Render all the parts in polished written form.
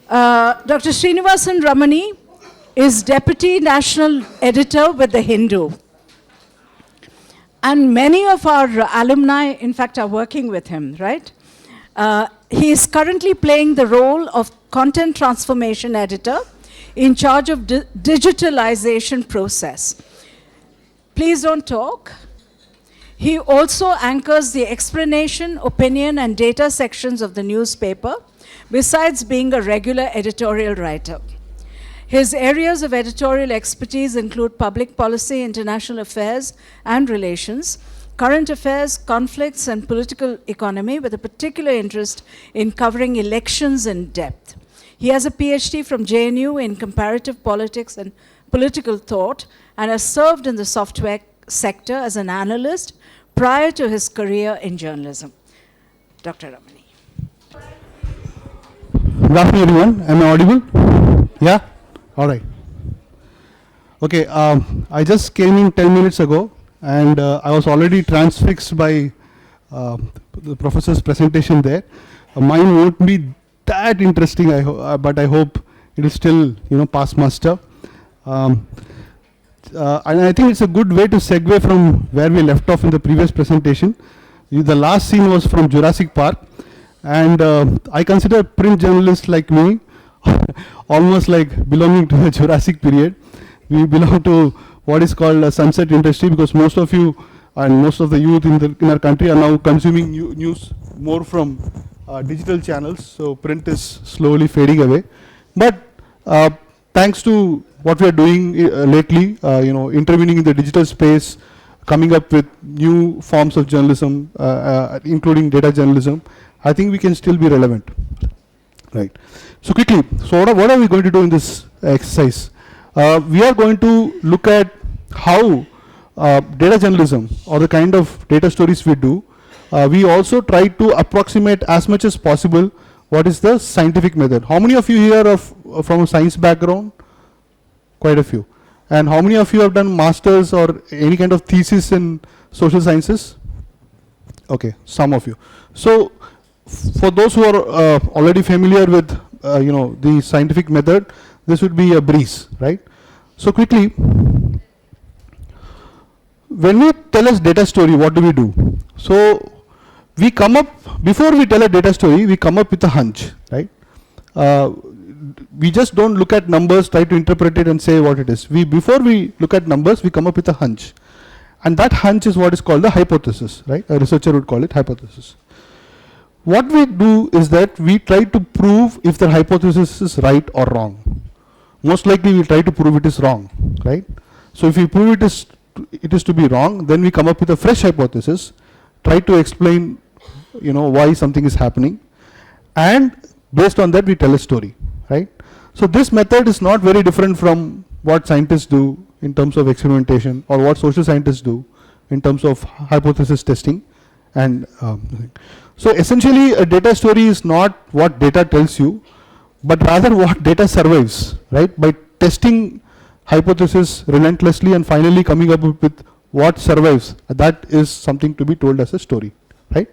Dr. Srinivasan Ramani is Deputy National Editor with The Hindu. And many of our alumni, in fact, are working with him, right? He is currently playing the role of Content Transformation Editor in charge of digitalization process. Please don't talk. He also anchors the explanation, opinion, and data sections of the newspaper, besides being a regular editorial writer. His areas of editorial expertise include public policy, international affairs and relations, current affairs, conflicts, and political economy, with a particular interest in covering elections in depth. He has a PhD from JNU in comparative politics and political thought, and has served in the software sector as an analyst prior to his career in journalism. Dr. Ramani. Good afternoon, everyone. Am I audible? Yeah? All right. Okay, I just came in 10 minutes ago, and I was already transfixed by the professor's presentation there. Mine won't be that interesting, but I hope it will still, pass muster. And I think it's a good way to segue from where we left off in the previous presentation. The last scene was from Jurassic Park, and I consider print journalists like me almost like belonging to the Jurassic period. We belong to what is called a sunset industry, because most of you and most of the youth in our country are now consuming news more from digital channels, so print is slowly fading away. But thanks to what we are doing lately, intervening in the digital space, coming up with new forms of journalism, including data journalism, I think we can still be relevant. Right. So quickly, so what are we going to do in this exercise? We are going to look at how data journalism, or the kind of data stories we do, we also try to approximate as much as possible what is the scientific method. How many of you here are from a science background? Quite a few. And how many of you have done masters or any kind of thesis in social sciences? Okay, some of you. So for those who are already familiar with the scientific method, this would be a breeze, right? So quickly, when we tell a data story, what do? So we come up, before we tell a data story, we come up with a hunch, right? We just don't look at numbers, try to interpret it and say what it is. Before we look at numbers, we come up with a hunch. And that hunch is what is called the hypothesis, right? A researcher would call it hypothesis. What we do is that we try to prove if the hypothesis is right or wrong. Most likely we try to prove it is wrong, right? So if we prove it is to be wrong, then we come up with a fresh hypothesis, try to explain why something is happening, and based on that we tell a story, right? So this method is not very different from what scientists do in terms of experimentation, or what social scientists do in terms of hypothesis testing. And so essentially a data story is not what data tells you, but rather what data survives, right? By testing hypothesis relentlessly and finally coming up with what survives, that is something to be told as a story, right?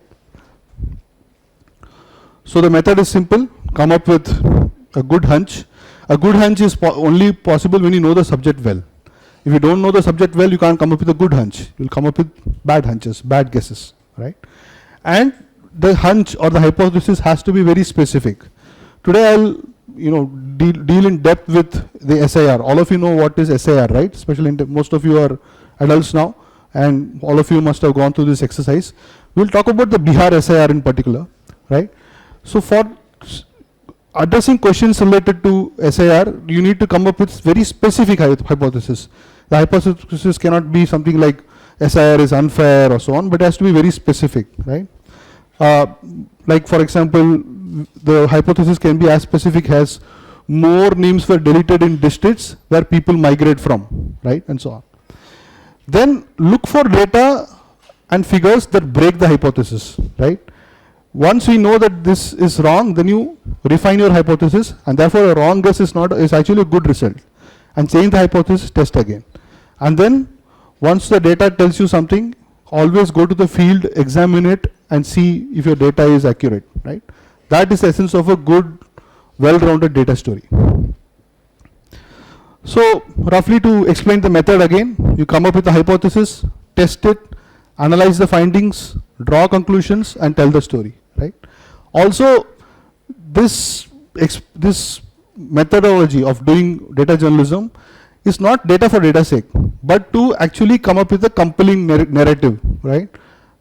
So the method is simple: come up with a good hunch. A good hunch is only possible when you know the subject well. If you don't know the subject well, you can't come up with a good hunch. You'll come up with bad hunches, bad guesses, right? And the hunch or the hypothesis has to be very specific. Today I'll deal in depth with the SIR. All of you know what is SIR, right? Especially most of you are adults now, and all of you must have gone through this exercise. We'll talk about the Bihar SIR in particular, right? So for addressing questions related to SIR, you need to come up with very specific hypothesis. The hypothesis cannot be something like SIR is unfair or so on, but it has to be very specific, right? Like for example, the hypothesis can be as specific as more names were deleted in districts where people migrate from, right? And so on. Then look for data and figures that break the hypothesis, right? Once we know that this is wrong, then you refine your hypothesis, and therefore a wrong guess is actually a good result. And change the hypothesis, test again. And then once the data tells you something, always go to the field, examine it, and see if your data is accurate, right? That is the essence of a good well-rounded data story. So roughly to explain the method again, you come up with a hypothesis, test it, analyze the findings, draw conclusions, and tell the story, right? Also, this methodology of doing data journalism is not data for data's sake, but to actually come up with a compelling narrative, right?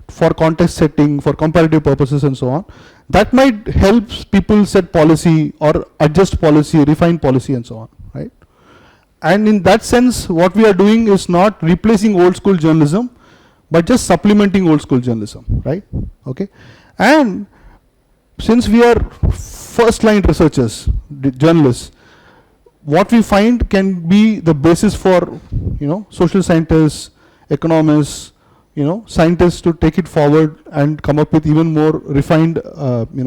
For context setting, for comparative purposes, and so on. That might help people set policy or adjust policy, refine policy, and so on, right? And in that sense, what we are doing is not replacing old school journalism, but just supplementing old school journalism, right? Okay. And since we are first line researchers, journalists, what we find can be the basis for, social scientists, economists, scientists to take it forward and come up with even more refined,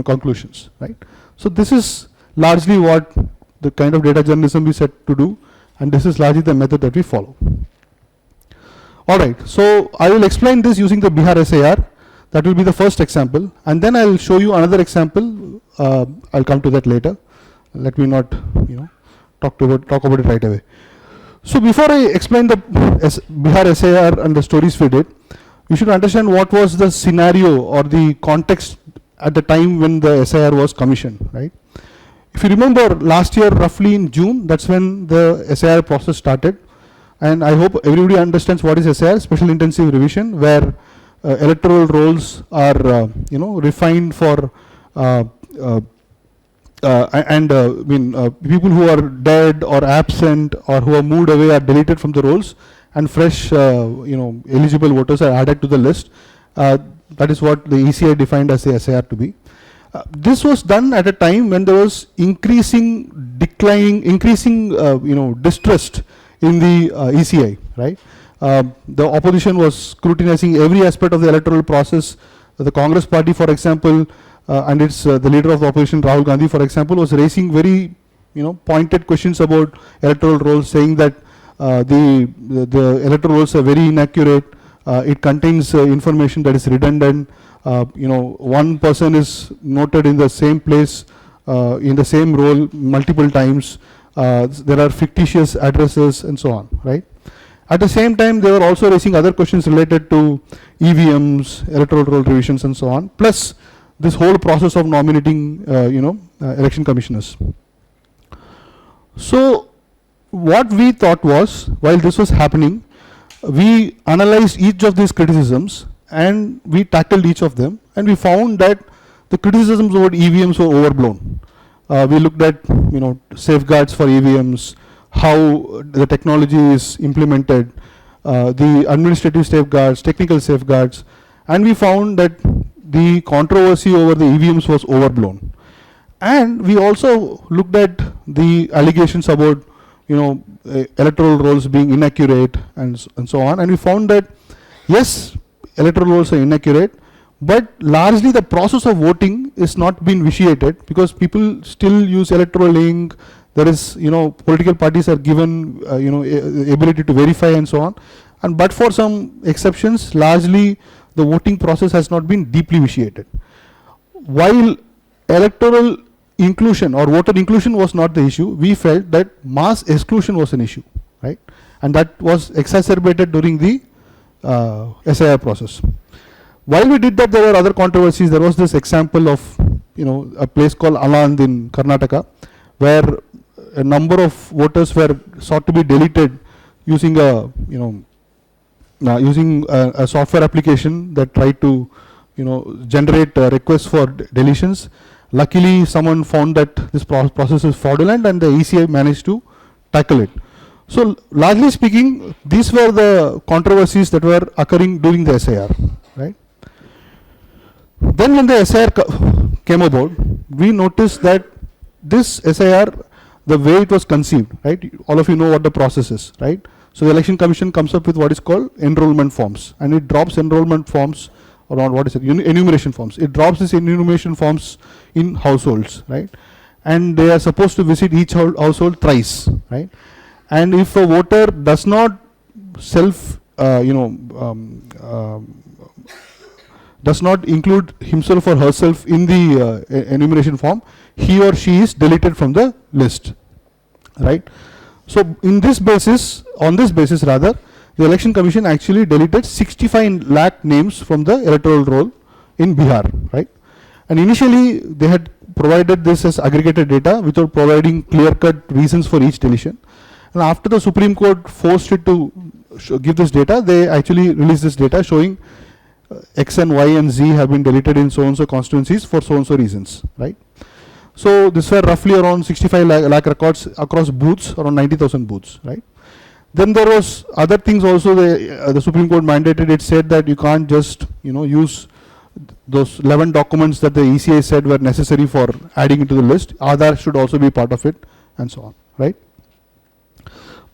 conclusions, right? So this is largely what the kind of data journalism we set to do, and this is largely the method that we follow. All right, so I will explain this using the Bihar SAR. That will be the first example, and then I will show you another example. I'll come to that later. Let me not, talk about it right away. So before I explain the Bihar SAR and the stories we did, you should understand what was the scenario or the context at the time when the SAR was commissioned, right? If you remember last year, roughly in June, that's when the SAR process started. And I hope everybody understands what is SAR, Special Intensive Revision, where electoral rolls are, refined for people who are dead or absent or who are moved away are deleted from the rolls, and fresh, eligible voters are added to the list. That is what the ECI defined as the SAR to be. This was done at a time when there was increasing distrust in the ECI, right? The opposition was scrutinizing every aspect of the electoral process. The Congress party, for example, and its the leader of the opposition, Rahul Gandhi, for example, was raising very, pointed questions about electoral rolls, saying that the electoral rolls are very inaccurate. It contains information that is redundant. One person is noted in the same place, in the same role multiple times. There are fictitious addresses and so on, right? At the same time, they were also raising other questions related to EVMs, electoral roll revisions, and so on, plus this whole process of nominating, election commissioners. So what we thought was, while this was happening, we analyzed each of these criticisms and we tackled each of them, and we found that the criticisms about EVMs were overblown. We looked at, safeguards for EVMs, how the technology is implemented, the administrative safeguards, technical safeguards, and we found that the controversy over the EVMs was overblown. And we also looked at the allegations about, electoral rolls being inaccurate and so on, and we found that yes, electoral rolls are inaccurate, but largely the process of voting is not been vitiated because people still use electoral link. There is, political parties are given, ability to verify and so on. And but for some exceptions, largely the voting process has not been deeply vitiated. While electoral inclusion or voter inclusion was not the issue, we felt that mass exclusion was an issue, right? And that was exacerbated during the SIR process. While we did that, there were other controversies. There was this example of, a place called Aland in Karnataka, where a number of voters were sought to be deleted using a, a software application that tried to, generate requests for deletions. Luckily, someone found that this process is fraudulent, and the ECI managed to tackle it. So, largely speaking, these were the controversies that were occurring during the SIR, right? Then when the SIR came about, we noticed that this SIR, the way it was conceived, right? All of you know what the process is, right? So the Election Commission comes up with what is called enrollment forms, and it drops enrollment forms around, what is it, enumeration forms. It drops these enumeration forms in households, right? And they are supposed to visit each household thrice, right? And if a voter does not does not include himself or herself in the enumeration form, he or she is deleted from the list, right? So on this basis rather, the Election Commission actually deleted 65 lakh names from the electoral roll in Bihar, right? And initially they had provided this as aggregated data without providing clear-cut reasons for each deletion. And after the Supreme Court forced it to give this data, they actually released this data showing X and Y and Z have been deleted in so-and-so constituencies for so-and-so reasons, right? So this were roughly around 65 lakh records across booths, around 90,000 booths, right? Then there was other things also. The Supreme Court mandated. It said that you can't just use those 11 documents that the ECI said were necessary for adding into the list. Aadhaar should also be part of it, and so on, right?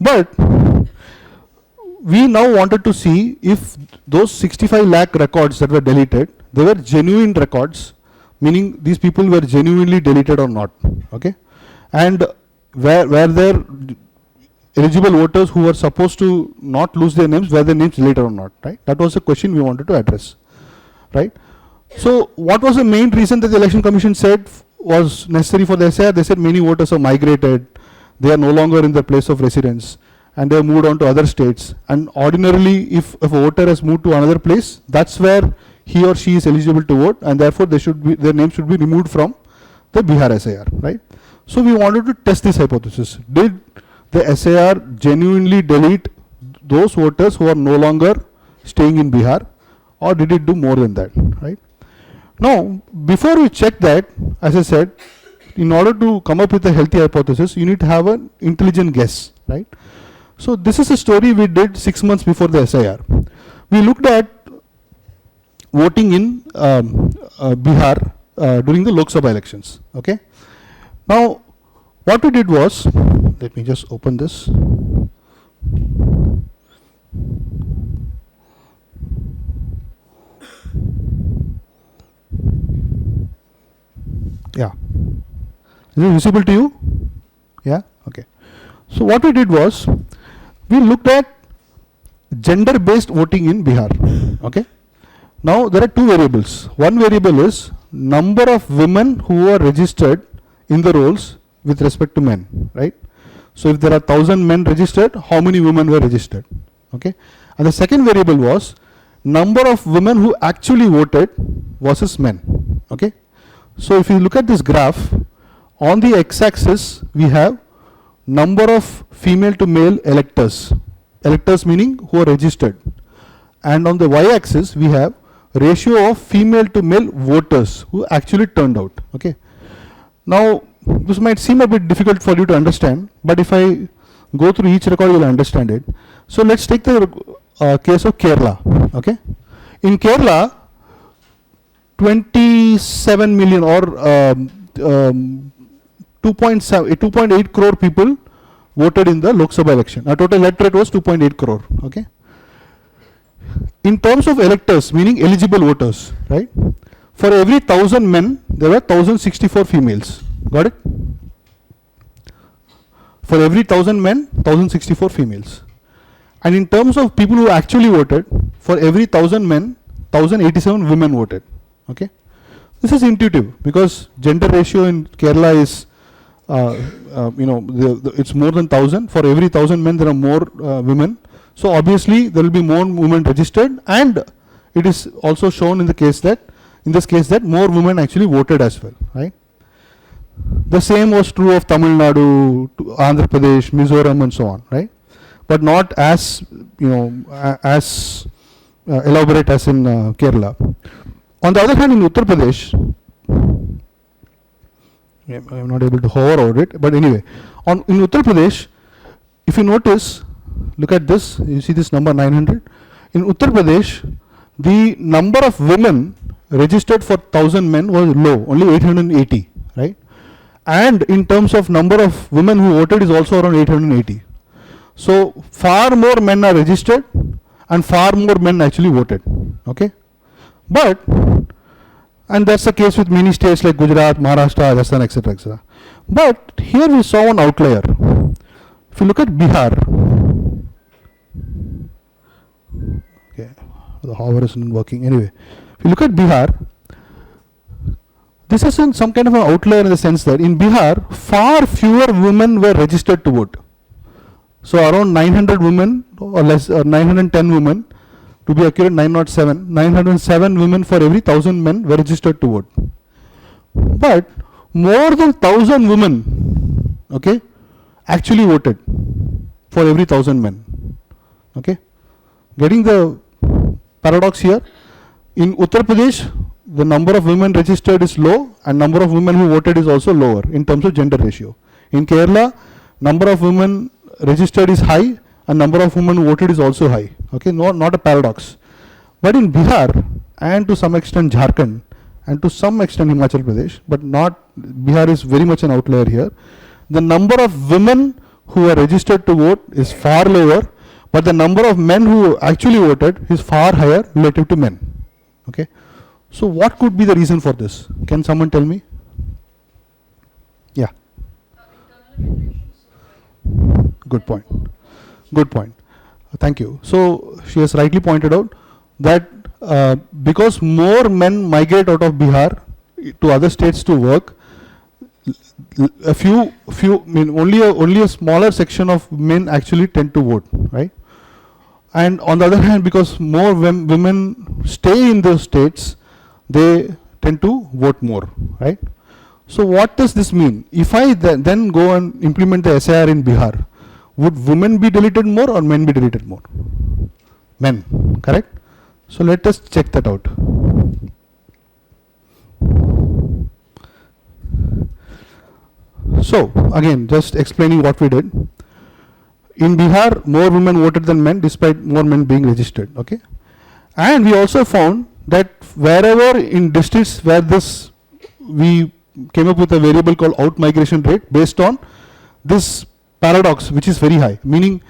But we now wanted to see if those 65 lakh records that were deleted, they were genuine records, meaning these people were genuinely deleted or not, okay? And were there eligible voters who were supposed to not lose their names, were their names deleted or not, right? That was the question we wanted to address, right? So what was the main reason that the Election Commission said was necessary for the SIR? They said many voters have migrated, they are no longer in their place of residence, and they have moved on to other states. And ordinarily, if a voter has moved to another place, that's where he or she is eligible to vote, and therefore their name should be removed from the Bihar SIR, right? So we wanted to test this hypothesis. Did the SIR genuinely delete those voters who are no longer staying in Bihar, or did it do more than that, right? Now, before we check that, as I said, in order to come up with a healthy hypothesis, you need to have an intelligent guess, right? So this is a story we did 6 months before the SIR. We looked at voting in Bihar during the Lok Sabha elections, okay? Now, what we did was, let me just open this. Yeah. Is it visible to you? Yeah? Okay. So what we did was, we looked at gender-based voting in Bihar, okay? Now there are two variables. One variable is number of women who are registered in the rolls with respect to men, right? So if there are 1,000 men registered, how many women were registered, okay? And the second variable was number of women who actually voted versus men, okay? So if you look at this graph, on the x-axis we have number of female to male electors, electors meaning who are registered, and on the y-axis we have ratio of female to male voters who actually turned out, okay? Now this might seem a bit difficult for you to understand, but if I go through each record you will understand it. So let's take the case of Kerala, okay? In Kerala, 27 million or 2.8 crore people voted in the Lok Sabha election. Our total electorate was 2.8 crore, okay? In terms of electors, meaning eligible voters, right? For every 1,000 men, there were 1,064 females. Got it? For every 1,000 men, 1,064 females. And in terms of people who actually voted, for every 1,000 men, 1,087 women voted. Okay? This is intuitive because gender ratio in Kerala is, it's more than 1,000. For every 1,000 men, there are more women. So obviously, there will be more women registered, and it is also shown in the case that, in this case, that more women actually voted as well, right? The same was true of Tamil Nadu, Andhra Pradesh, Mizoram, and so on, right? But not as as elaborate as in Kerala. On the other hand, in Uttar Pradesh, I am not able to hover over it, but anyway, in Uttar Pradesh, if you notice, look at this, you see this number 900. In Uttar Pradesh, the number of women registered for 1,000 men was low, only 880, right? And in terms of number of women who voted is also around 880. So far more men are registered and far more men actually voted, okay? But, and that's the case with many states like Gujarat, Maharashtra, Rajasthan, etc., etc. But here we saw one outlier. If you look at Bihar, okay, the hover isn't working. Anyway, If you look at Bihar, this is some kind of an outlier in the sense that in Bihar, far fewer women were registered to vote. So around 900 women or less, or 910 women, to be accurate, 907 women for every 1000 men were registered to vote. But more than 1000 women, okay, actually voted for every 1000 men. Okay, getting the paradox here. In Uttar Pradesh, the number of women registered is low and number of women who voted is also lower in terms of gender ratio. In Kerala, number of women registered is high and number of women who voted is also high. Okay, not a paradox. But in Bihar and to some extent Jharkhand and to some extent Himachal Pradesh, but not Bihar is very much an outlier here. The number of women who are registered to vote is far lower, but the number of men who actually voted is far higher relative to men. Okay, so what could be the reason for this? Can someone tell me? Yeah. Good point. Good point. Thank you. So she has rightly pointed out that because more men migrate out of Bihar to other states to work, only a smaller section of men actually tend to vote, right? And on the other hand, because more women stay in those states, they tend to vote more, right? So what does this mean? If I then go and implement the SIR in Bihar, would women be deleted more or men be deleted more? Men, correct? So let us check that out. So again, just explaining what we did. In Bihar, more women voted than men despite more men being registered. Okay, and we also found that wherever in districts where this, we came up with a variable called out migration rate based on this paradox, which is very high, meaning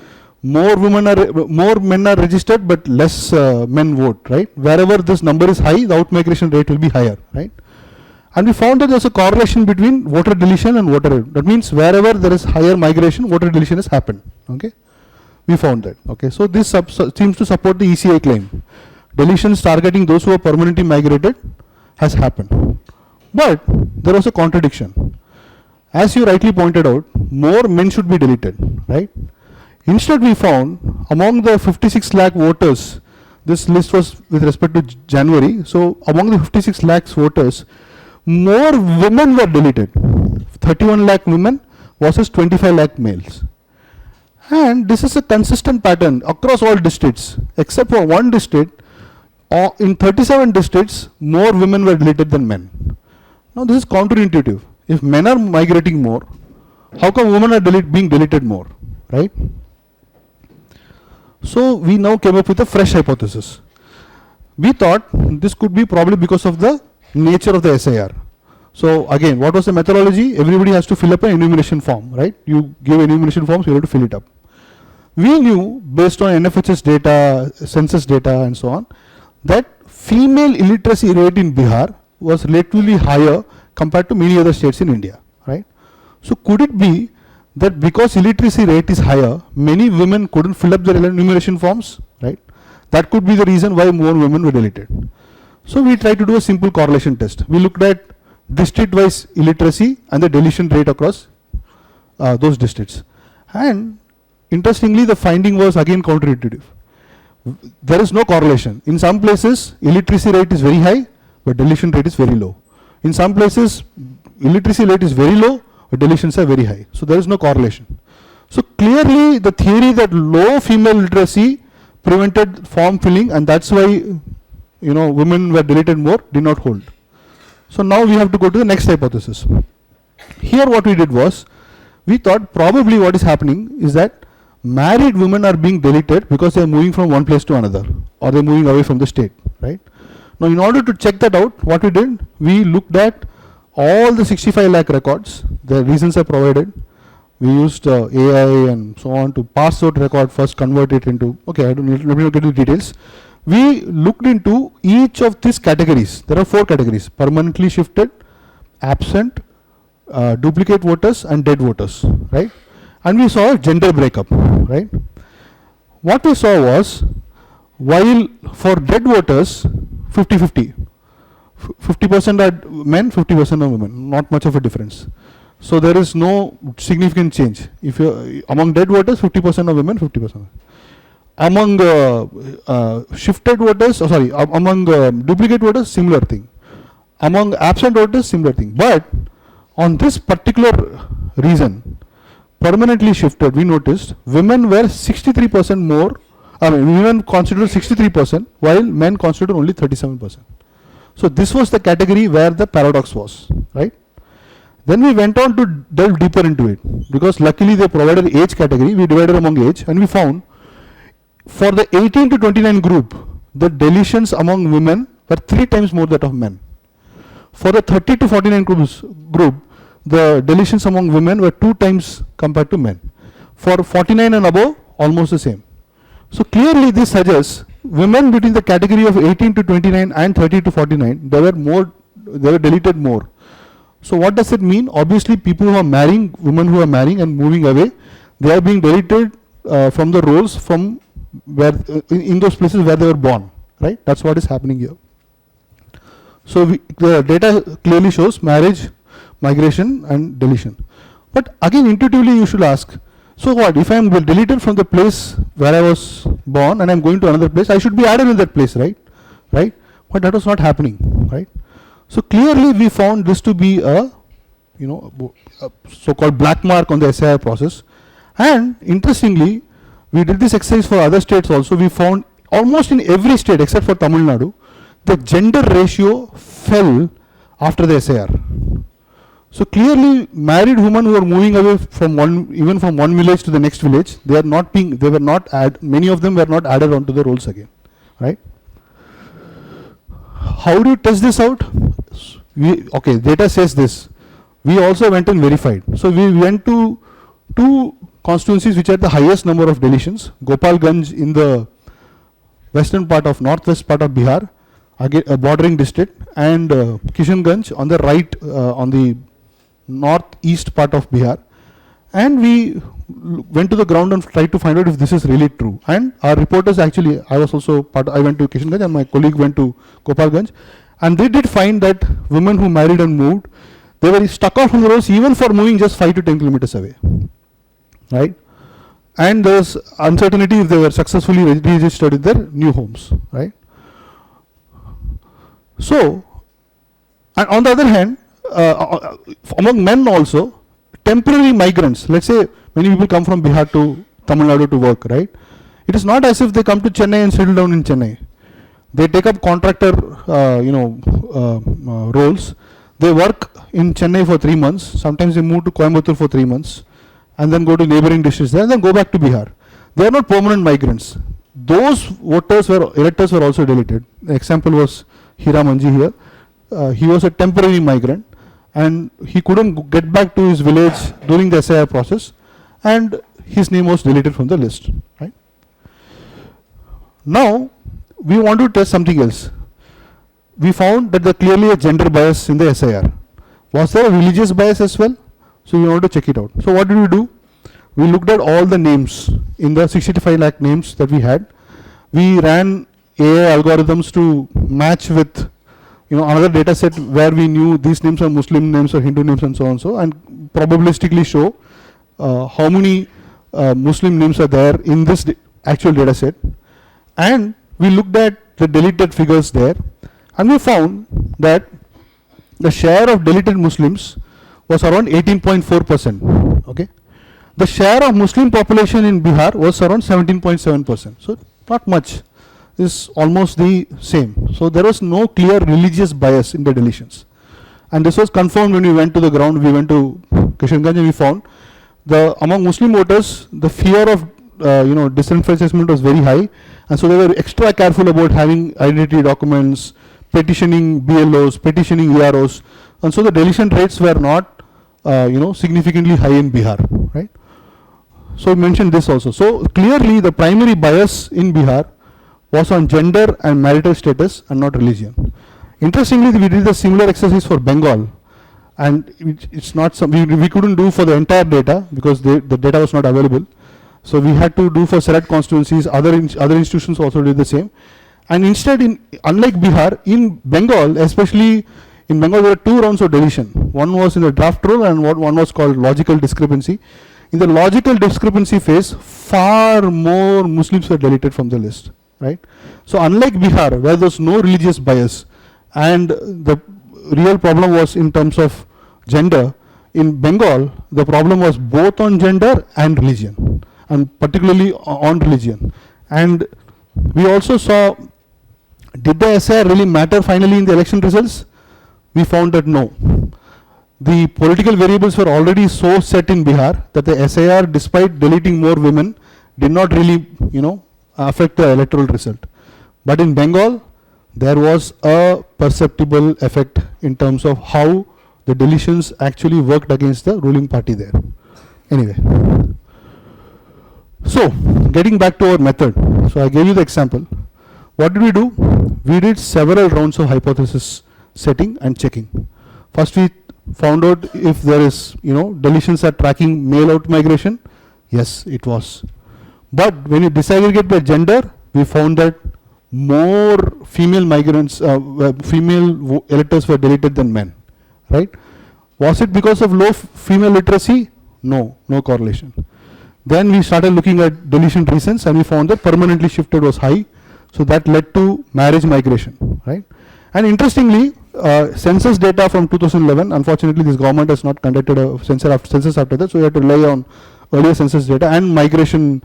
more men are registered but less men vote, right? Wherever this number is high, the out migration rate will be higher, right? And we found that there's a correlation between voter deletion and voter. That means wherever there is higher migration, voter deletion has happened. Okay, we found that. Okay, so this seems to support the ECI claim. Deletions targeting those who are permanently migrated has happened. But there was a contradiction. As you rightly pointed out, more men should be deleted, right? Instead, we found among the 56 lakh voters, this list was with respect to January. So among the 56 lakhs voters, more women were deleted, 31 lakh women versus 25 lakh males. And this is a consistent pattern across all districts, except for one district. In 37 districts, more women were deleted than men. Now this is counterintuitive. If men are migrating more, how come women are being deleted more, right? So we now came up with a fresh hypothesis. We thought this could be probably because of the nature of the SIR. So again, what was the methodology? Everybody has to fill up an enumeration form, right? You give enumeration forms, you have to fill it up. We knew based on NFHS data, census data and so on, that female illiteracy rate in Bihar was relatively higher compared to many other states in India, right? So could it be that because illiteracy rate is higher, many women couldn't fill up their enumeration forms, right? That could be the reason why more women were deleted. So we tried to do a simple correlation test. We looked at district-wise illiteracy and the deletion rate across those districts. And interestingly, the finding was again counterintuitive. There is no correlation. In some places, illiteracy rate is very high, but deletion rate is very low. In some places, illiteracy rate is very low, but deletions are very high. So there is no correlation. So clearly, the theory that low female literacy prevented form filling, and that's why women were deleted more, did not hold. So now we have to go to the next hypothesis. Here what we did was, we thought probably what is happening is that married women are being deleted because they are moving from one place to another, or they are moving away from the state, right? Now in order to check that out, what we did, we looked at all the 65 lakh records, the reasons are provided. We used AI and so on to pass out record first, convert it into, okay, let me not get into details. We looked into each of these categories. There are 4 categories: permanently shifted, absent, duplicate voters and dead voters, right? And we saw a gender breakup, right? What we saw was, while for dead voters, 50-50. 50% are men, 50% are women. Not much of a difference. So there is no significant change. If you among dead voters, 50% are women, 50%. Among shifted voters, among duplicate voters, similar thing. Among absent voters, similar thing. But on this particular reason, permanently shifted, we noticed women were 63% more. Women constituted 63%, while men constituted only 37%. So this was the category where the paradox was, right? Then we went on to delve deeper into it, because luckily they provided age category. We divided among age, and we found for the 18 to 29 group, the deletions among women were 3 times more that of men. For the 30 to 49 group, the deletions among women were 2 times compared to men. For 49 and above, almost the same. So clearly this suggests women between the category of 18 to 29 and 30 to 49, they were deleted more. So what does it mean? Obviously people who are marrying, women who are marrying and moving away, they are being deleted from the roles from where in those places where they were born, right? That's what is happening here. So the data clearly shows marriage, migration and deletion. But again, intuitively you should ask, so what, if I am deleted from the place where I was born and I am going to another place, I should be added in that place, right? Right? But that was not happening, right? So clearly we found this to be a so-called black mark on the SIR process. And interestingly, we did this exercise for other states also. We found almost in every state except for Tamil Nadu, the gender ratio fell after the SIR. So clearly, married women who are moving away from one village to the next village, many of them were not added onto the rolls again, right? How do you test this out? Data says this. We also went and verified. So we went to 2 constituencies which had the highest number of deletions. Gopalganj in the northwest part of Bihar, again a bordering district, and Kishanganj on the right, on the northeast part of Bihar. And we went to the ground and tried to find out if this is really true. And our reporters actually, I went to Kishanganj and my colleague went to Gopalganj, and they did find that women who married and moved, they were stuck off from the roads even for moving just 5 to 10 kilometers away, right? And there was uncertainty if they were successfully registered in their new homes, right? So, and on the other hand, among men also, temporary migrants, let's say many people come from Bihar to Tamil Nadu to work, right? It is not as if they come to Chennai and settle down in Chennai. They take up contractor roles. They work in Chennai for 3 months. Sometimes they move to Coimbatore for 3 months and then go to neighboring districts there and then go back to Bihar. They are not permanent migrants. Those electors were also deleted. The example was Hira Manji here. He was a temporary migrant and he couldn't get back to his village during the SIR process, and his name was deleted from the list, right? Now we want to test something else. We found that there clearly a gender bias in the SIR. Was there a religious bias as well? So we want to check it out. So what did we do? We looked at all the names in the 65 lakh names that we had. We ran AI algorithms to match with another data set where we knew these names are Muslim names or Hindu names and so on, and probabilistically show how many Muslim names are there in this actual data set. And we looked at the deleted figures there, and we found that the share of deleted Muslims was around 18.4%. Okay, the share of Muslim population in Bihar was around 17.7%. So not much, is almost the same. So there was no clear religious bias in the deletions, and this was confirmed when we went to the ground. We went to Kishanganj and we found among Muslim voters the fear of disenfranchisement was very high, and so they were extra careful about having identity documents, petitioning BLOs, petitioning EROs, and so the deletion rates were not significantly high in Bihar, right? So we mentioned this also. So clearly the primary bias in Bihar was on gender and marital status and not religion. Interestingly, we did a similar exercise for Bengal, and it's not we couldn't do for the entire data because the data was not available. So we had to do for select constituencies. Other institutions also did the same, And instead, unlike Bihar, in Bengal, especially in Bengal, there were 2 rounds of deletion. One was in the draft rule and one was called logical discrepancy. In the logical discrepancy phase, far more Muslims were deleted from the list, right? So unlike Bihar, where there was no religious bias and the real problem was in terms of gender, in Bengal, the problem was both on gender and religion, and particularly on religion. And we also saw, did the SIR really matter finally in the election results? We found that no. The political variables were already so set in Bihar that the SIR, despite deleting more women, did not really, affect the electoral result. But in Bengal, there was a perceptible effect in terms of how the deletions actually worked against the ruling party there. Anyway, so getting back to our method. So I gave you the example. What did we do? We did several rounds of hypothesis setting and checking. First we found out if there is, deletions are tracking male out migration. Yes, it was. But when you disaggregate by gender, we found that more female migrants, female electors were deleted than men, right? Was it because of low female literacy? No, no correlation. Then we started looking at deletion reasons and we found that permanently shifted was high. So that led to marriage migration, right? And interestingly, census data from 2011, unfortunately this government has not conducted a census after that, so we had to rely on earlier census data and migration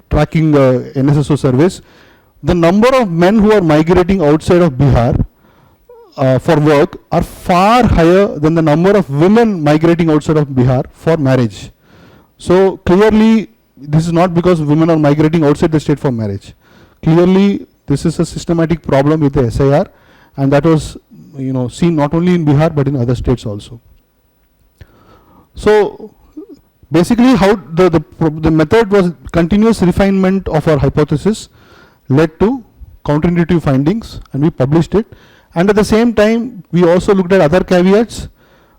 tracking NSSO surveys. The number of men who are migrating outside of Bihar for work are far higher than the number of women migrating outside of Bihar for marriage. So clearly this is not because women are migrating outside the state for marriage. Clearly this is a systematic problem with the SIR, and that was seen not only in Bihar but in other states also. So basically how the method was continuous refinement of our hypothesis led to counterintuitive findings, and we published it. And at the same time we also looked at other caveats.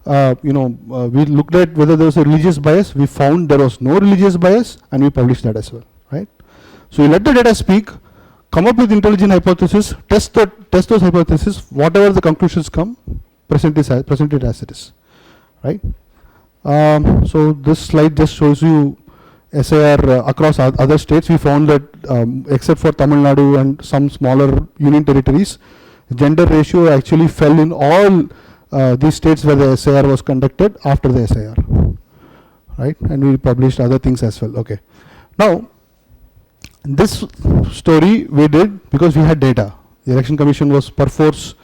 We looked at whether there was a religious bias. We found there was no religious bias, and we published that as well, right? So we let the data speak, come up with intelligent hypothesis, test those hypotheses, whatever the conclusions come, present it as it is, right? So this slide just shows you SIR across other states. We found that except for Tamil Nadu and some smaller union territories, gender ratio actually fell in all these states where the SIR was conducted after the SIR, right? And we published other things as well. Okay. Now, this story we did because we had data. The Election Commission was forced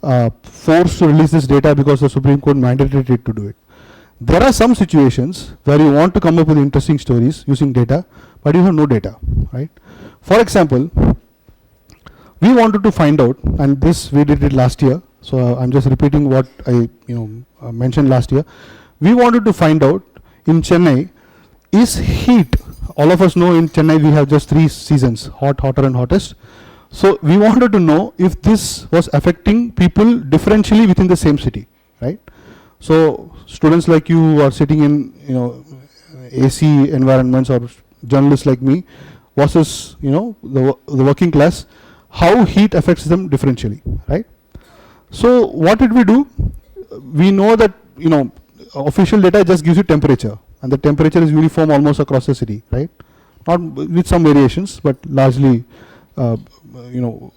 to release this data because the Supreme Court mandated it to do it. There are some situations where you want to come up with interesting stories using data, but you have no data, right? For example, we wanted to find out, and this we did it last year, so I'm just repeating what I mentioned last year. We wanted to find out in Chennai, is heat, all of us know in Chennai we have just 3 seasons, hot, hotter and hottest. So we wanted to know if this was affecting people differentially within the same city, right? So students like you who are sitting in AC environments, or journalists like me versus the working class, how heat affects them differentially, right? So what did we do? We know that official data just gives you temperature, and the temperature is uniform almost across the city, right? Not with some variations, but largely 1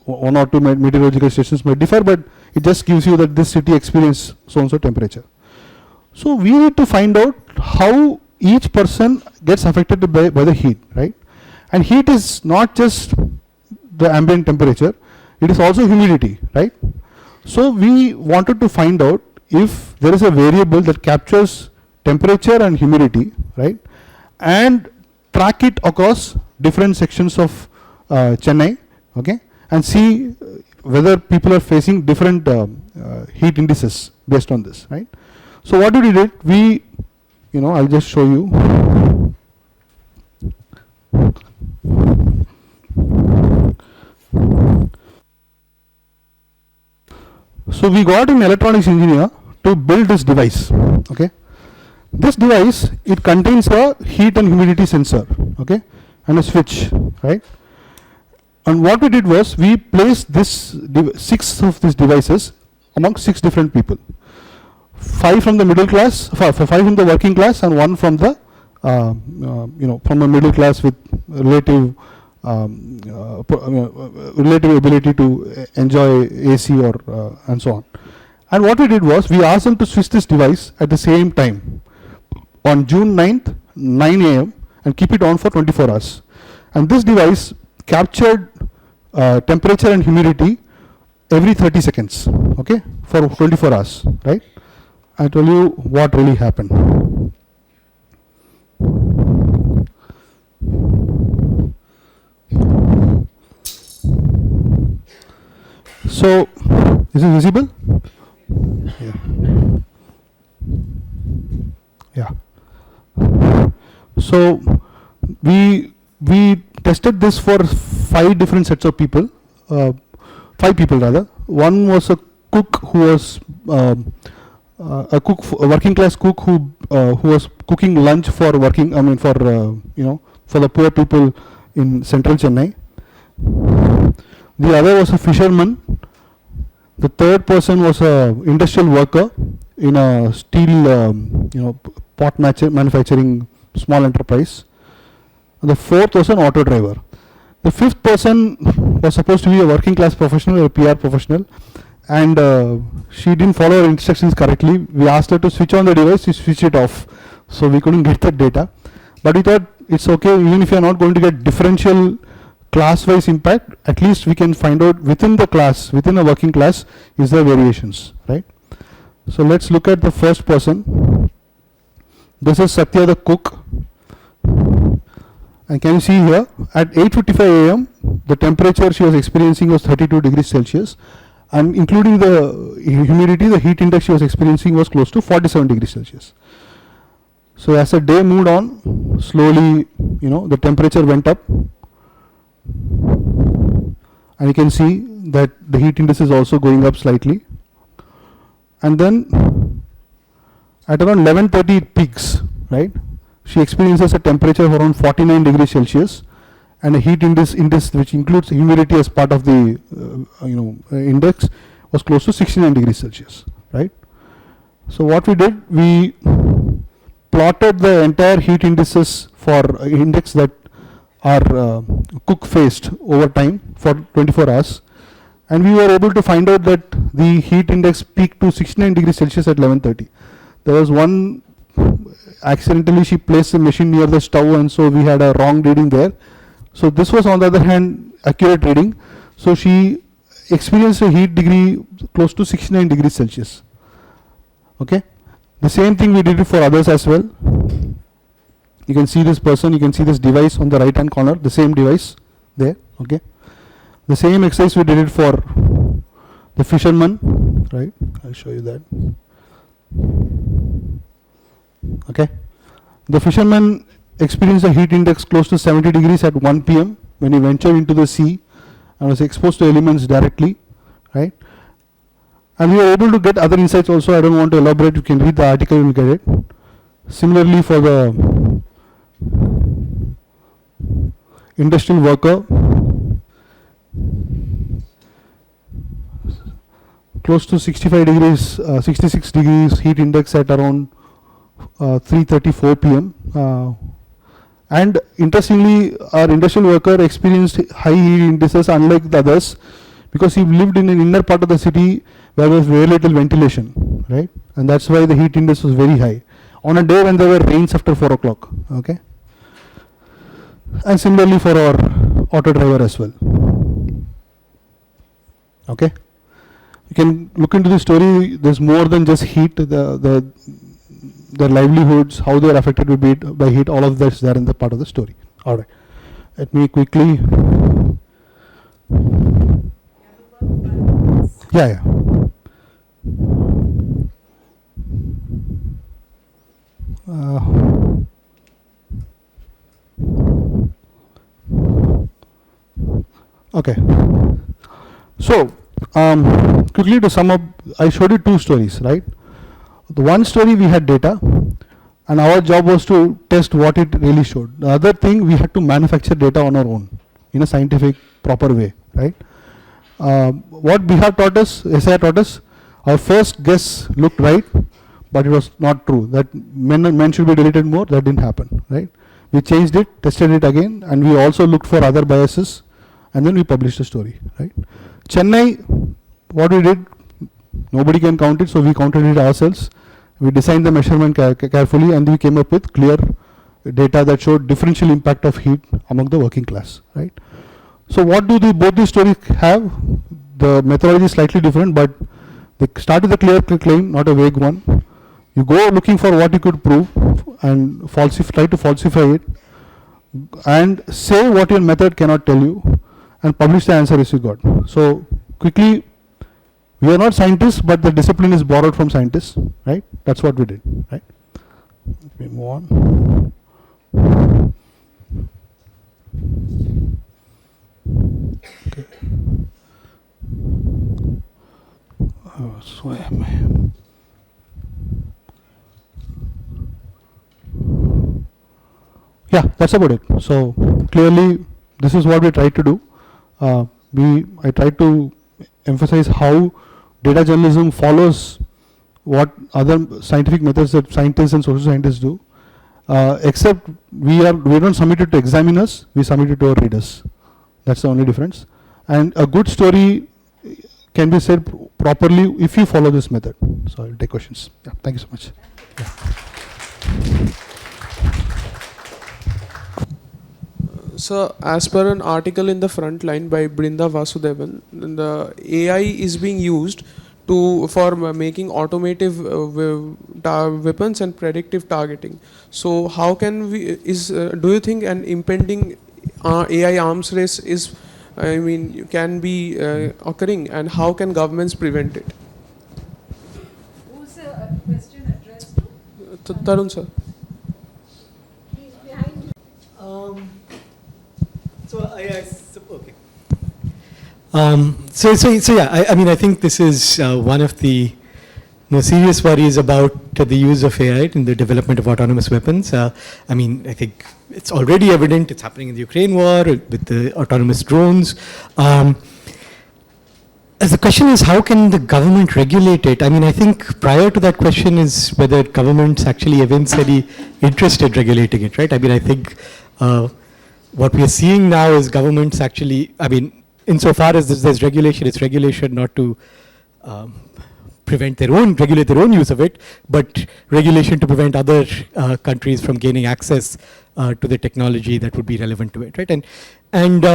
or 2 meteorological stations might differ, but it just gives you that this city experienced so and so temperature. So we need to find out how each person gets affected by the heat, right? And heat is not just the ambient temperature, it is also humidity, right? So we wanted to find out if there is a variable that captures temperature and humidity, right? And track it across different sections of Chennai, okay? And see whether people are facing different heat indices based on this, right? So what did we do? We, I'll just show you. So we got an electronics engineer to build this device, okay? This device, it contains a heat and humidity sensor, okay? And a switch, right? And what we did was we placed this 6 of these devices among 6 different people. 5 from the middle class, 5 from the working class, and 1 from the from a middle class with relative relative ability to enjoy AC or and so on. And what we did was we asked them to switch this device at the same time on June 9th, 9 a.m. and keep it on for 24 hours. And this device captured temperature and humidity every 30 seconds, okay, for 24 hours, right? I tell you what really happened. So, is it visible? Yeah. Yeah. So, we tested this for 5 different sets of people, 5 people rather. One was a cook who was a working class cook who was cooking lunch for for the poor people in central Chennai. The other was a fisherman. The third person was a industrial worker in a steel pot manufacturing small enterprise. And the fourth was an auto driver. The fifth person was supposed to be a working class professional or a PR professional, and she didn't follow her instructions correctly. We asked her to switch on the device, she switched it off, so we couldn't get that data. But we thought it's okay, even if you are not going to get differential class-wise impact, at least we can find out within the class, within a working class, is there variations, right? So let's look at the first person. This is Satya the cook. And can you see here, at 8:55 a.m., the temperature she was experiencing was 32 degrees Celsius, and including the humidity, the heat index she was experiencing was close to 47 degrees Celsius. So as the day moved on, slowly, the temperature went up, and you can see that the heat index is also going up slightly. And then at around 11:30 it peaks, right? She experiences a temperature of around 49 degrees Celsius, and a heat index which includes humidity as part of the index was close to 69 degrees Celsius, right? So what we did, we plotted the entire heat indices for index that our cook faced over time for 24 hours, and we were able to find out that the heat index peaked to 69 degrees Celsius at 11:30. There was one, accidentally she placed the machine near the stove, and so we had a wrong reading there. So this was, on the other hand, accurate reading. So she experienced a heat degree close to 69 degrees Celsius. Okay, the same thing we did it for others as well. You can see this person, you can see this device on the right hand corner, the same device there. Okay, the same exercise we did it for the fisherman, right? I'll show you that. Okay, the fisherman experienced a heat index close to 70 degrees at 1 p.m. when he ventured into the sea and was exposed to elements directly, right? And we were able to get other insights also. I don't want to elaborate, you can read the article and get it. Similarly, for the industrial worker, close to 65 degrees, 66 degrees heat index at around 3:34 p.m. And interestingly, our industrial worker experienced high heat indices unlike the others, because he lived in an inner part of the city where there was very little ventilation, right? And that's why the heat index was very high on a day when there were rains after 4 o'clock. Okay, and similarly for our auto driver as well. Okay, you can look into the story. There's more than just heat. Their livelihoods, how they are affected by heat, all of that's there in the part of the story. All right, let me quickly. Yeah. Okay. So, quickly to sum up, I showed you 2 stories, right? The one story we had data, and our job was to test what it really showed. The other thing, we had to manufacture data on our own, in a scientific, proper way, right? What Bihar taught us, SI taught us, our first guess looked right, but it was not true. That men should be deleted more, that didn't happen, right? We changed it, tested it again, and we also looked for other biases, and then we published the story, right? Chennai, what we did, nobody can count it, so we counted it ourselves. We designed the measurement carefully, and we came up with clear data that showed differential impact of heat among the working class, right? So what do both these stories have? The methodology is slightly different, but they start with a clear claim, not a vague one. You go looking for what you could prove and try to falsify it, and say what your method cannot tell you, and publish the answer as you got. So quickly, we are not scientists, but the discipline is borrowed from scientists, right? That's what we did, right? Let me move on. Okay. So am I. Yeah, that's about it. So clearly, this is what we tried to do. I tried to emphasize how data journalism follows what other scientific methods that scientists and social scientists do, except we don't submit it to examiners, we submit it to our readers. That's the only difference. And a good story can be said properly if you follow this method. So I'll take questions. Yeah, thank you so much. Yeah. So, as per an article in the Frontline by Brinda Vasudevan, the AI is being used for making automotive weapons and predictive targeting. So, how can we do you think an impending AI arms race can be occurring, and how can governments prevent it? Who's the question addressed to? Tarun sir. Okay. I think this is one of the most serious worries about the use of AI in the development of autonomous weapons. I think it's already evident. It's happening in the Ukraine war with the autonomous drones. As the question is, how can the government regulate it? I think prior to that question is whether governments actually eventually interested regulating it, right? I think what we are seeing now is governments actually, insofar as there's regulation, it's regulation not to regulate their own use of it, but regulation to prevent other countries from gaining access to the technology that would be relevant to it, right? And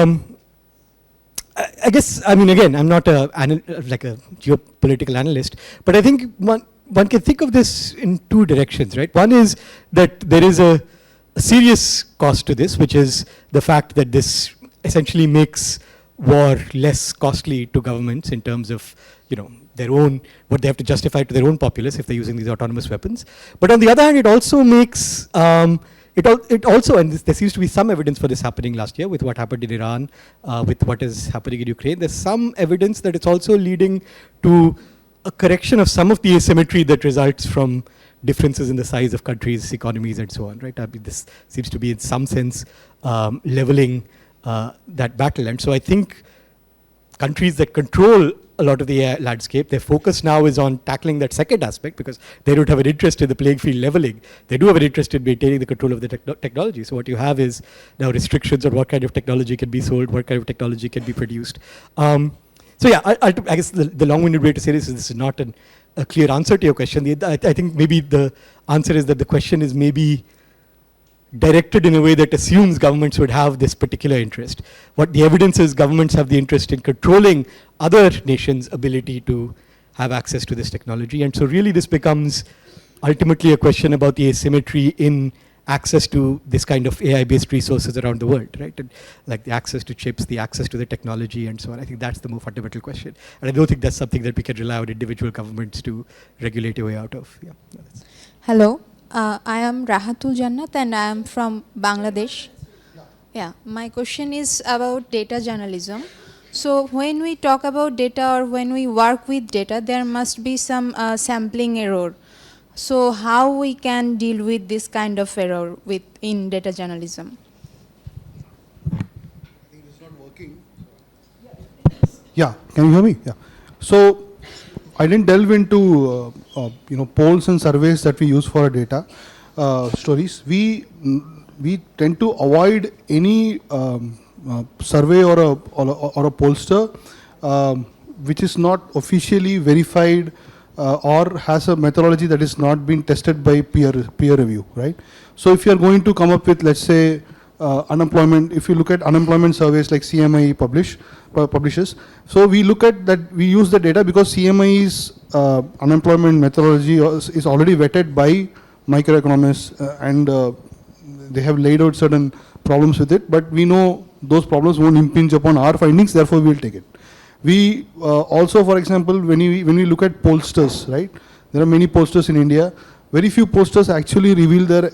I guess, again, I'm not like a geopolitical analyst, but I think one can think of this in two directions, right? One is that there is a serious cost to this, which is the fact that this essentially makes war less costly to governments in terms of, their own, what they have to justify to their own populace if they're using these autonomous weapons. But on the other hand, it also makes, it also, and there seems to be some evidence for this happening last year with what happened in Iran, with what is happening in Ukraine. There's some evidence that it's also leading to a correction of some of the asymmetry that results from differences in the size of countries, economies, and so on, right? This seems to be in some sense leveling that battle. And so I think countries that control a lot of the AI landscape, their focus now is on tackling that second aspect, because they don't have an interest in the playing field leveling. They do have an interest in maintaining the control of the technology. So what you have is now restrictions on what kind of technology can be sold, what kind of technology can be produced. I guess the long-winded way to say this is not a clear answer to your question. I think maybe the answer is that the question is maybe directed in a way that assumes governments would have this particular interest. What the evidence is, governments have the interest in controlling other nations' ability to have access to this technology. And so really this becomes ultimately a question about the asymmetry in access to this kind of AI-based resources around the world, right? And like the access to chips, the access to the technology, and so on. I think that's the more fundamental question. And I don't think that's something that we can rely on individual governments to regulate a way out of. Yeah. Hello, I am Rahatul Jannat and I am from Bangladesh. Yeah, my question is about data journalism. So when we talk about data or when we work with data, there must be some sampling error. So how we can deal with this kind of error in data journalism? I think this is not Yeah, can you hear me? Yeah. So I didn't delve into polls and surveys that we use for our data stories. We tend to avoid any survey or a pollster which is not officially verified or has a methodology that is not been tested by peer review, right? So if you are going to come up with, let's say, unemployment, if you look at unemployment surveys like CMI publishes, so we look at that, we use the data because CMI's unemployment methodology is already vetted by microeconomists and they have laid out certain problems with it, but we know those problems won't impinge upon our findings, therefore we'll take it. We also, for example, when we look at pollsters, right, there are many pollsters in India. Very few pollsters actually reveal their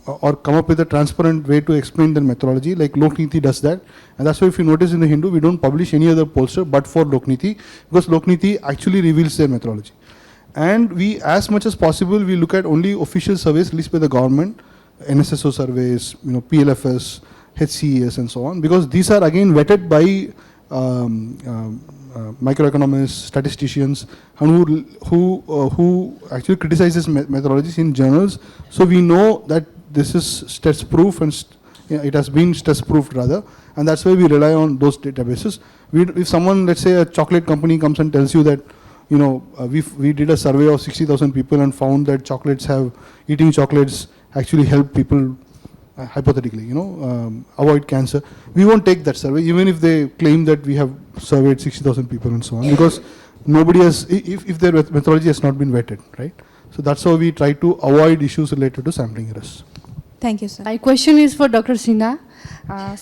or come up with a transparent way to explain their methodology, like Lokniti does that. And that's why if you notice in the Hindu, we don't publish any other pollster but for Lokniti, because Lokniti actually reveals their methodology. And we, as much as possible, we look at only official surveys released by the government, NSSO surveys, PLFS, HCES and so on, because these are again vetted by microeconomists, statisticians, and who actually criticizes methodologies in journals. So we know that this is stress-proof and it has been stress-proofed rather, and that's why we rely on those databases. If someone, let's say a chocolate company comes and tells you that, we did a survey of 60,000 people and found that eating chocolates actually help people hypothetically, avoid cancer. We won't take that survey, even if they claim that we have surveyed 60,000 people and so on, because nobody has, if their methodology has not been vetted, right? So that's how we try to avoid issues related to sampling errors. Thank you, sir. My question is for Dr. Sinha. I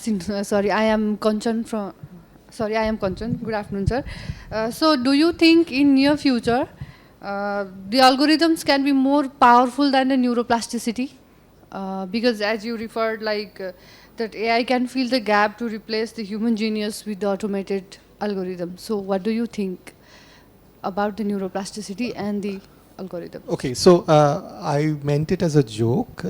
am Kanchan. Good afternoon, sir. So do you think in near future, the algorithms can be more powerful than the neuroplasticity? Because as you referred, that AI can fill the gap to replace the human genius with the automated algorithm. So what do you think about the neuroplasticity and the algorithm? Okay, so I meant it as a joke,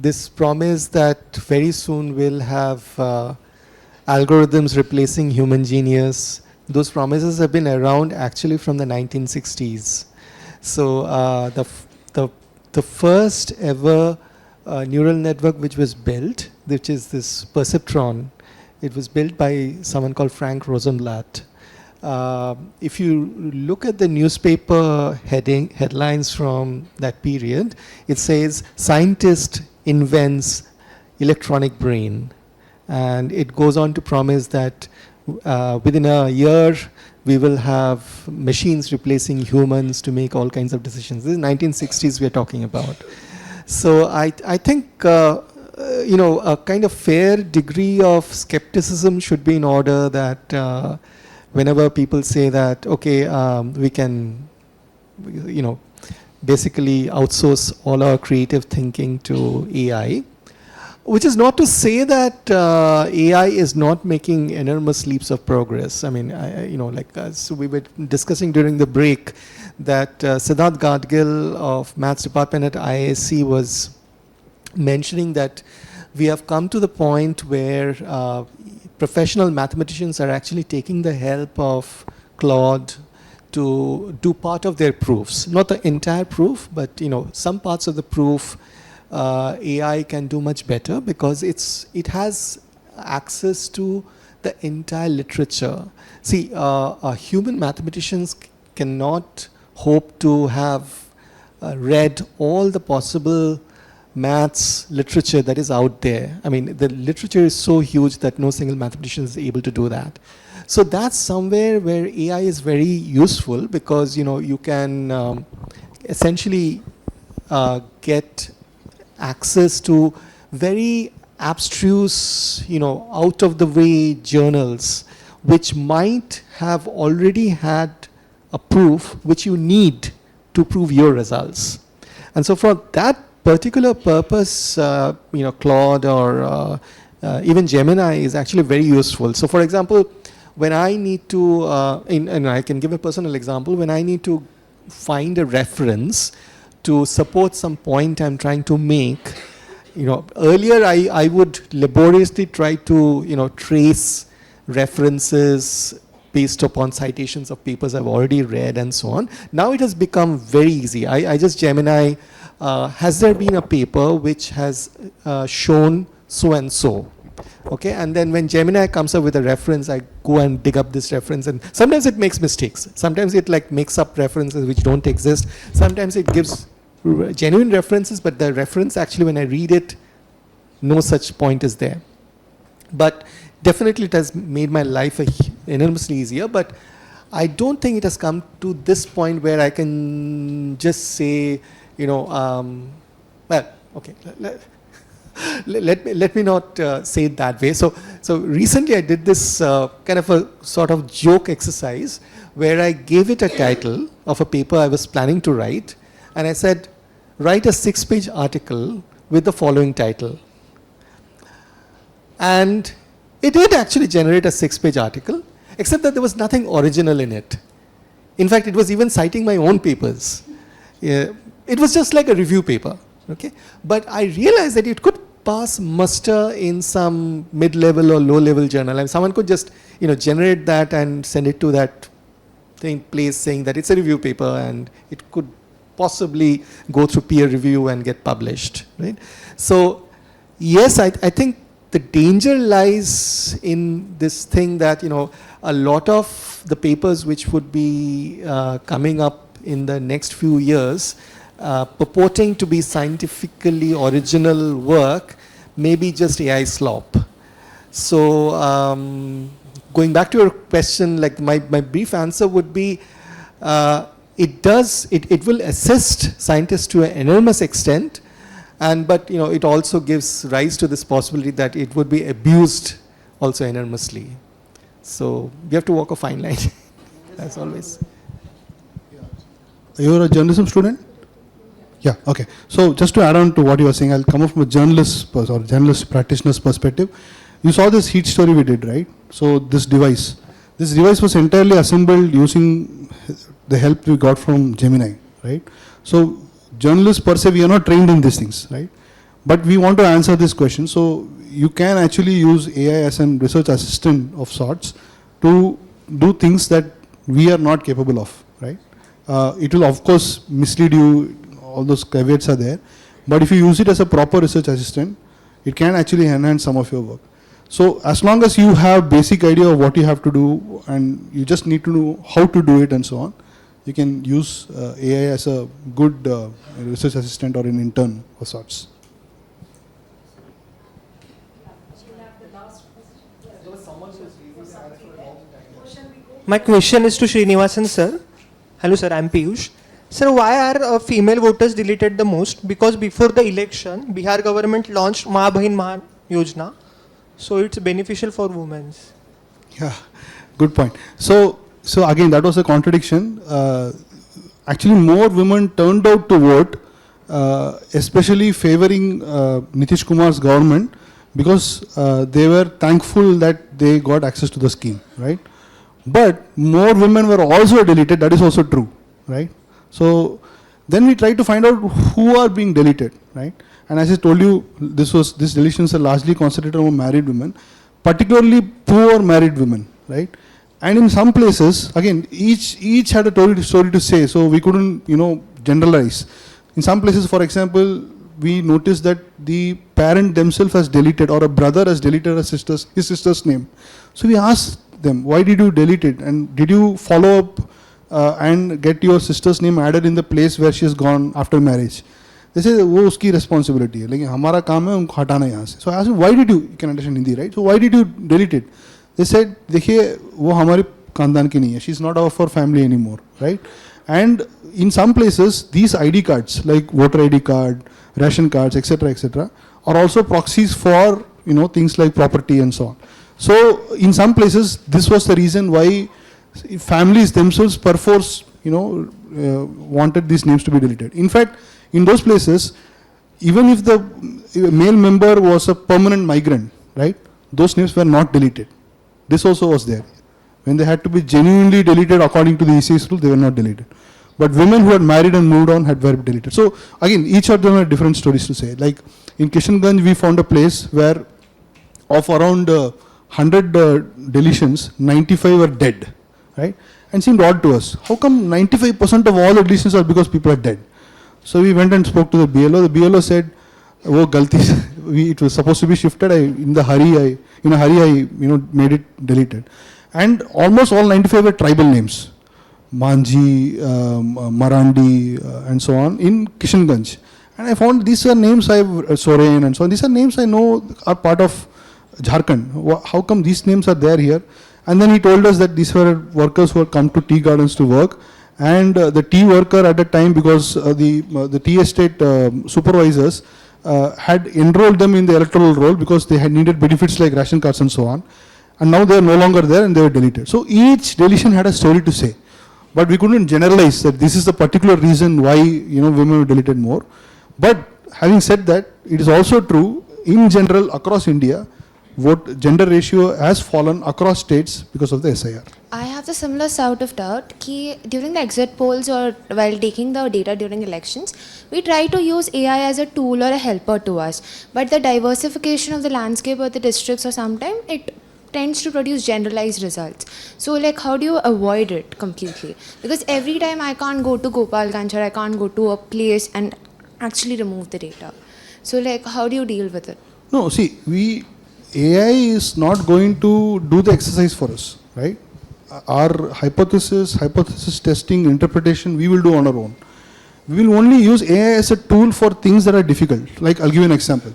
this promise that very soon we'll have algorithms replacing human genius. Those promises have been around actually from the 1960s. So the first ever neural network which was built, which is this perceptron, it was built by someone called Frank Rosenblatt. If you look at the newspaper headlines from that period, it says, "Scientist invents electronic brain." And it goes on to promise that within a year, we will have machines replacing humans to make all kinds of decisions. This is 1960s we are talking about. So I think, a kind of fair degree of skepticism should be in order, that whenever people say that, okay, we can, basically outsource all our creative thinking to AI, which is not to say that AI is not making enormous leaps of progress. I mean, as we were discussing during the break, that Siddharth Gadgil of Maths Department at IISc was mentioning that we have come to the point where professional mathematicians are actually taking the help of Claude to do part of their proofs. Not the entire proof, but some parts of the proof AI can do much better, because it has access to the entire literature. See, human mathematicians cannot hope to have read all the possible maths literature that is out there. I mean, the literature is so huge that no single mathematician is able to do that. So that's somewhere where AI is very useful, because you can essentially get access to very abstruse, out of the way journals, which might have already had a proof which you need to prove your results. And so for that particular purpose, Claude or even Gemini is actually very useful. So for example, when I need to, and I can give a personal example, when I need to find a reference to support some point I'm trying to make, earlier I would laboriously try to, trace references based upon citations of papers I've already read and so on. Now it has become very easy. I just Gemini, has there been a paper which has shown so and so? Okay, and then when Gemini comes up with a reference, I go and dig up this reference, and sometimes it makes mistakes. Sometimes it like makes up references which don't exist. Sometimes it gives genuine references, but the reference actually, when I read it, no such point is there. But definitely it has made my life enormously easier, but I don't think it has come to this point where I can just say, you know, well, okay, let me not say it that way. So recently I did this kind of a sort of joke exercise where I gave it a title of a paper I was planning to write, and I said, write a 6-page article with the following title. And it did actually generate a 6-page article, except that there was nothing original in it. In fact, it was even citing my own papers. It was just like a review paper, okay? But I realized that it could pass muster in some mid-level or low-level journal, and someone could just, you know, generate that and send it to that place saying that it's a review paper, and it could possibly go through peer review and get published, right? So, yes, I think the danger lies in this thing that, you know, a lot of the papers which would be coming up in the next few years, purporting to be scientifically original work, may be just AI slop. So, going back to your question, like my brief answer would be, it will assist scientists to an enormous extent, but you know, it also gives rise to this possibility that it would be abused also enormously. So we have to walk a fine line, as always. You're a journalism student? Yeah, okay. So just to add on to what you were saying, I'll come up from a journalist or journalist practitioner's perspective. You saw this heat story we did, right? So this device was entirely assembled using the help we got from Gemini, right? So journalists per se, we are not trained in these things, right? But we want to answer this question. So you can actually use AI as a research assistant of sorts to do things that we are not capable of, right? It will of course mislead you, all those caveats are there. But if you use it as a proper research assistant, it can actually enhance some of your work. So as long as you have basic idea of what you have to do, and you just need to know how to do it and so on, you can use AI as a good research assistant or an intern of sorts. My question is to Srinivasan sir. Hello sir, I am Piyush. Sir, why are female voters deleted the most? Because before the election, Bihar government launched Maa Bahin Mahan Yojana. So it's beneficial for women. Yeah, good point. So again, that was a contradiction. Actually, more women turned out to vote, especially favoring Nitish Kumar's government, because they were thankful that they got access to the scheme, right? But more women were also deleted. That is also true, right? So then we tried to find out who are being deleted, right? And as I told you, these deletions are largely concentrated on married women, particularly poor married women, right? And in some places, again, each had a story to say, so we couldn't, generalize. In some places, for example, we noticed that the parent themselves has deleted, or a brother has deleted his sister's name. So we asked them, why did you delete it? And did you follow up and get your sister's name added in the place where she has gone after marriage? They say, वो उसकी responsibility है, लेकिन हमारा काम है उनको हटाना यहाँ से. So I asked them, why did you can understand Hindi, right? So why did you delete it? They said, देखिए वो हमारे खानदान की नहीं है. She's not of our family anymore, right? And in some places, these ID cards, like voter ID card, ration cards, etc., are also proxies for, things like property and so on. So in some places, this was the reason why families themselves perforce, wanted these names to be deleted. In fact, in those places, even if the male member was a permanent migrant, right, those names were not deleted. This also was there. When they had to be genuinely deleted according to the ECS rule, they were not deleted. But women who had married and moved on were deleted. So again, each of them had different stories to say. Like in Kishanganj, we found a place where of around 100 deletions, 95 are dead, right? And seemed odd to us. How come 95% of all the deletions are because people are dead? So we went and spoke to the BLO. The BLO said, "Oh, galti, it was supposed to be shifted. In a hurry, I made it deleted." And almost all 95 were tribal names, Manji, Marandi, and so on in Kishanganj. And I found these are names Soren and so on. These are names I know are part of Jharkhand. How come these names are there here? And then he told us that these were workers who had come to tea gardens to work. And the tea worker at that time, because the tea estate supervisors had enrolled them in the electoral roll because they had needed benefits like ration cards and so on. And now they are no longer there and they were deleted. So each deletion had a story to say. But we couldn't generalize that this is the particular reason why women were deleted more. But having said that, it is also true in general across India, gender ratio has fallen across states because of the SIR. I have the similar sort of doubt कि during the exit polls or while taking the data during elections, we try to use AI as a tool or a helper to us. But the diversification of the landscape or the districts or sometimes it tends to produce generalized results. So like how do you avoid it completely? Because every time I can't go to Gopalganj or I can't go to a place and actually remove the data. So like how do you deal with it? No, see, AI is not going to do the exercise for us, right? Our hypothesis testing, interpretation, we will do on our own. We will only use AI as a tool for things that are difficult. Like, I'll give you an example.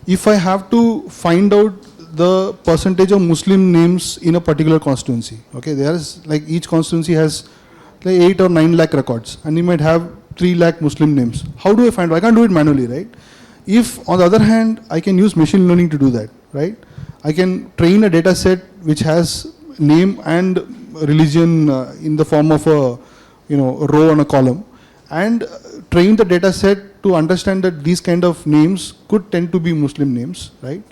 If I have to find out the percentage of Muslim names in a particular constituency, okay, there is like each constituency has like 8 or 9 lakh records, and you might have 3 lakh Muslim names. How do I find out? I can't do it manually, right? If, on the other hand, I can use machine learning to do that, right? I can train a data set which has name and religion in the form of a row and a column, and train the data set to understand that these kind of names could tend to be Muslim names, right?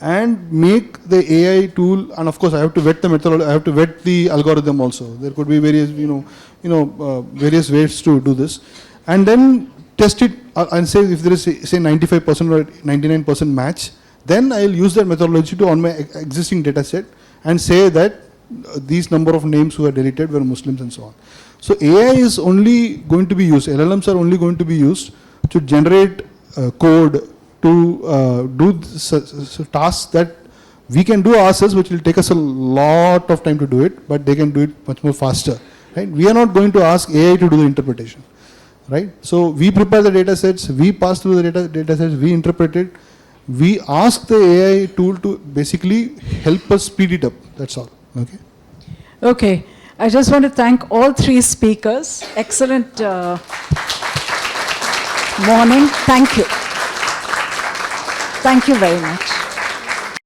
And make the AI tool, and of course I have to vet the methodology, I have to vet the algorithm also. There could be various, various ways to do this, and then test it and say if there is say 95% or 99% match, then I will use that methodology to on my existing data set and say that these number of names who are deleted were Muslims and so on. So AI is only going to be used, LLMs are only going to be used to generate code to do tasks that we can do ourselves, which will take us a lot of time to do it, but they can do it much more faster, right? We are not going to ask AI to do the interpretation, right? So we prepare the data sets, we pass through the data sets, we interpret it, we ask the AI tool to basically help us speed it up, that's all, okay? Okay, I just want to thank all three speakers. Excellent morning. Thank you. Thank you very much.